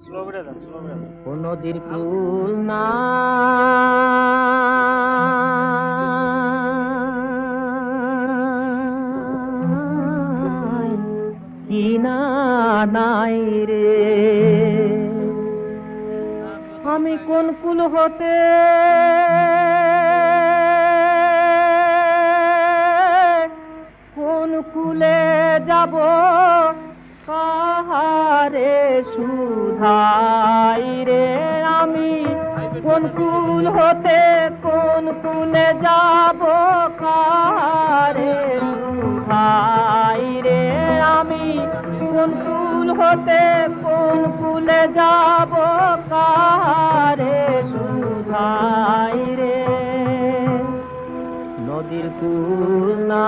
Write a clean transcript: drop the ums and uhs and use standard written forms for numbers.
Slow করে দেন, slow করে দেন। ও নদীর কুল না নাই রে, আমি কোন কুল হতে কোন কুলে যাব, কাহারে সুধাই রে। আমি কোন কুল হতে কোন কুলে যাব, কাহারে সুধাই রে। আমি কোন কুল হতে কোন কুলে যাব, কাহারে সুধাই রে। নদীর কুল না